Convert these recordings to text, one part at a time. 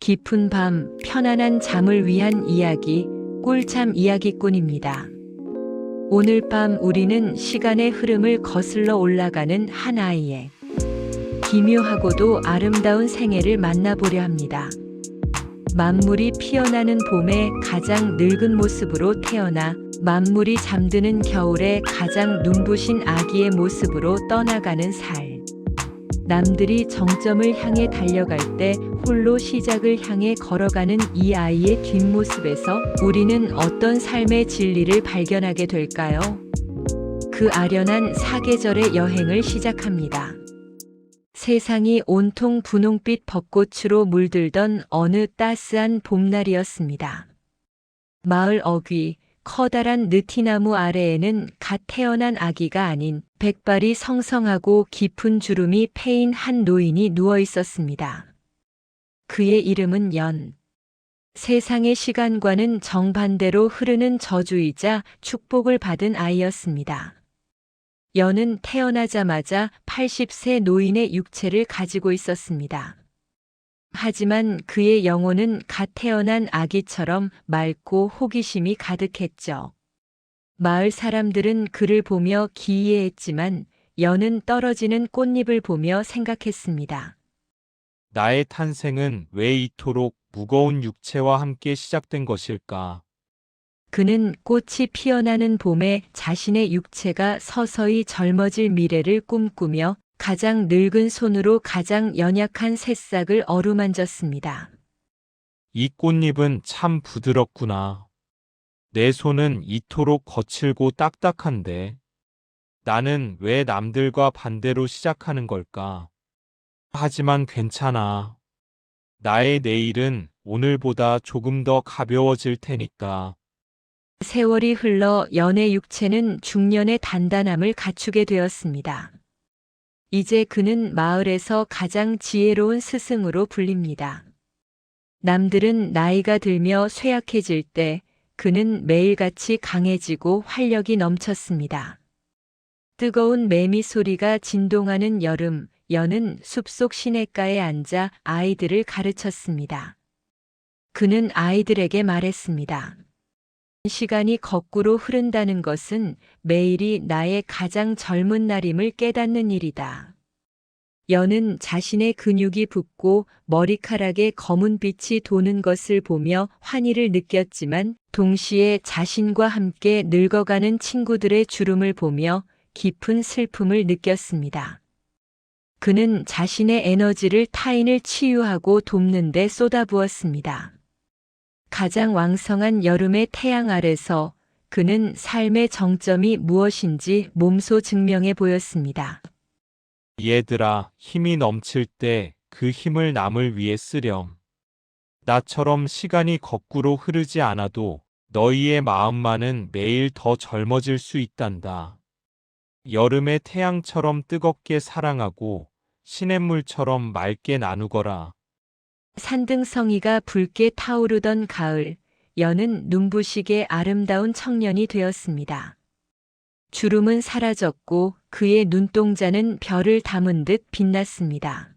깊은 밤, 편안한 잠을 위한 이야기, 꿀잠 이야기꾼입니다. 오늘 밤 우리는 시간의 흐름을 거슬러 올라가는 한 아이의 기묘하고도 아름다운 생애를 만나보려 합니다. 만물이 피어나는 봄에 가장 늙은 모습으로 태어나 만물이 잠드는 겨울에 가장 눈부신 아기의 모습으로 떠나가는 살. 남들이 정점을 향해 달려갈 때 홀로 시작을 향해 걸어가는 이 아이의 뒷모습에서 우리는 어떤 삶의 진리를 발견하게 될까요? 그 아련한 사계절의 여행을 시작합니다. 세상이 온통 분홍빛 벚꽃으로 물들던 어느 따스한 봄날이었습니다. 마을 어귀, 커다란 느티나무 아래에는 갓 태어난 아기가 아닌 백발이 성성하고 깊은 주름이 패인 한 노인이 누워 있었습니다. 그의 이름은 연. 세상의 시간과는 정반대로 흐르는 저주이자 축복을 받은 아이였습니다. 연은 태어나자마자 80세 노인의 육체를 가지고 있었습니다. 하지만 그의 영혼은 갓 태어난 아기처럼 맑고 호기심이 가득했죠. 마을 사람들은 그를 보며 기이해했지만 연은 떨어지는 꽃잎을 보며 생각했습니다. 나의 탄생은 왜 이토록 무거운 육체와 함께 시작된 것일까? 그는 꽃이 피어나는 봄에 자신의 육체가 서서히 젊어질 미래를 꿈꾸며 가장 늙은 손으로 가장 연약한 새싹을 어루만졌습니다. 이 꽃잎은 참 부드럽구나. 내 손은 이토록 거칠고 딱딱한데 나는 왜 남들과 반대로 시작하는 걸까? 하지만 괜찮아. 나의 내일은 오늘보다 조금 더 가벼워질 테니까. 세월이 흘러 연의 육체는 중년의 단단함을 갖추게 되었습니다. 이제 그는 마을에서 가장 지혜로운 스승으로 불립니다. 남들은 나이가 들며 쇠약해질 때 그는 매일같이 강해지고 활력이 넘쳤습니다. 뜨거운 매미 소리가 진동하는 여름, 연은 숲속 시냇가에 앉아 아이들을 가르쳤습니다. 그는 아이들에게 말했습니다. 시간이 거꾸로 흐른다는 것은 매일이 나의 가장 젊은 날임을 깨닫는 일이다. 연은 자신의 근육이 붓고 머리카락에 검은 빛이 도는 것을 보며 환희를 느꼈지만 동시에 자신과 함께 늙어가는 친구들의 주름을 보며 깊은 슬픔을 느꼈습니다. 그는 자신의 에너지를 타인을 치유하고 돕는 데 쏟아부었습니다. 가장 왕성한 여름의 태양 아래서 그는 삶의 정점이 무엇인지 몸소 증명해 보였습니다. 얘들아, 힘이 넘칠 때 그 힘을 남을 위해 쓰렴. 나처럼 시간이 거꾸로 흐르지 않아도 너희의 마음만은 매일 더 젊어질 수 있단다. 여름의 태양처럼 뜨겁게 사랑하고 시냇물처럼 맑게 나누거라. 산등성이가 붉게 타오르던 가을, 연은 눈부시게 아름다운 청년이 되었습니다. 주름은 사라졌고 그의 눈동자는 별을 담은 듯 빛났습니다.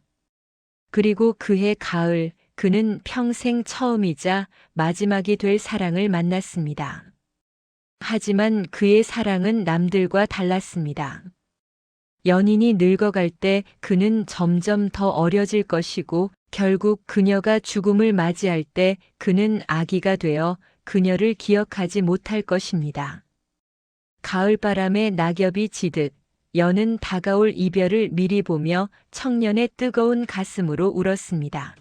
그리고 그해 가을, 그는 평생 처음이자 마지막이 될 사랑을 만났습니다. 하지만 그의 사랑은 남들과 달랐습니다. 연인이 늙어갈 때 그는 점점 더 어려질 것이고 결국 그녀가 죽음을 맞이할 때 그는 아기가 되어 그녀를 기억하지 못할 것입니다. 가을바람에 낙엽이 지듯 연은 다가올 이별을 미리 보며 청년의 뜨거운 가슴으로 울었습니다.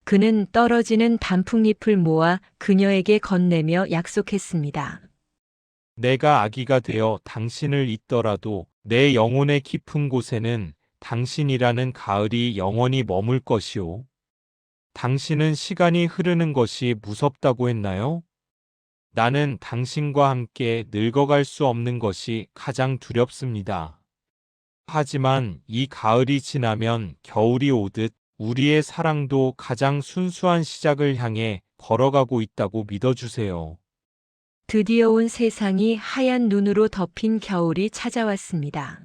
그는 떨어지는 단풍잎을 모아 그녀에게 건네며 약속했습니다. 내가 아기가 되어 당신을 잊더라도 내 영혼의 깊은 곳에는 당신이라는 가을이 영원히 머물 것이오. 당신은 시간이 흐르는 것이 무섭다고 했나요? 나는 당신과 함께 늙어갈 수 없는 것이 가장 두렵습니다. 하지만 이 가을이 지나면 겨울이 오듯 우리의 사랑도 가장 순수한 시작을 향해 걸어가고 있다고 믿어주세요. 드디어 온 세상이 하얀 눈으로 덮인 겨울이 찾아왔습니다.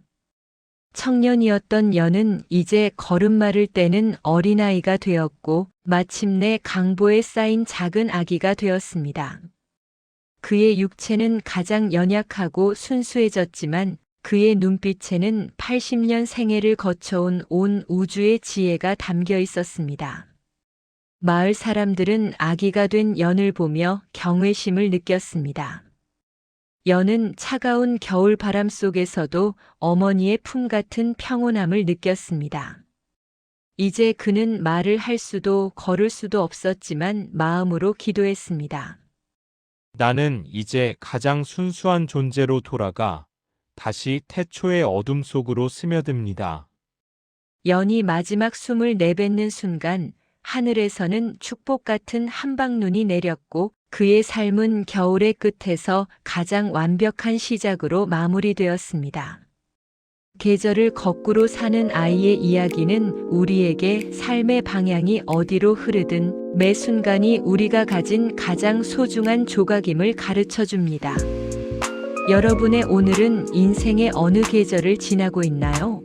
청년이었던 연은 이제 걸음마를 떼는 어린아이가 되었고 마침내 강보에 쌓인 작은 아기가 되었습니다. 그의 육체는 가장 연약하고 순수해졌지만 그의 눈빛에는 80년 생애를 거쳐온 온 우주의 지혜가 담겨 있었습니다. 마을 사람들은 아기가 된 연을 보며 경외심을 느꼈습니다. 연은 차가운 겨울 바람 속에서도 어머니의 품 같은 평온함을 느꼈습니다. 이제 그는 말을 할 수도 걸을 수도 없었지만 마음으로 기도했습니다. 나는 이제 가장 순수한 존재로 돌아가 다시 태초의 어둠 속으로 스며듭니다. 연이 마지막 숨을 내뱉는 순간 하늘에서는 축복 같은 한방눈이 내렸고 그의 삶은 겨울의 끝에서 가장 완벽한 시작으로 마무리되었습니다. 계절을 거꾸로 사는 아이의 이야기는 우리에게 삶의 방향이 어디로 흐르든 매 순간이 우리가 가진 가장 소중한 조각임을 가르쳐 줍니다. 여러분의 오늘은 인생의 어느 계절을 지나고 있나요?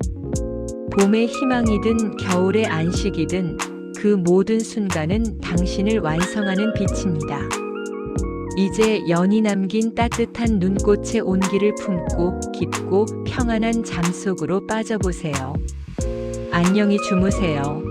봄의 희망이든 겨울의 안식이든 그 모든 순간은 당신을 완성하는 빛입니다. 이제 연이 남긴 따뜻한 눈꽃의 온기를 품고 깊고 평안한 잠 속으로 빠져보세요. 안녕히 주무세요.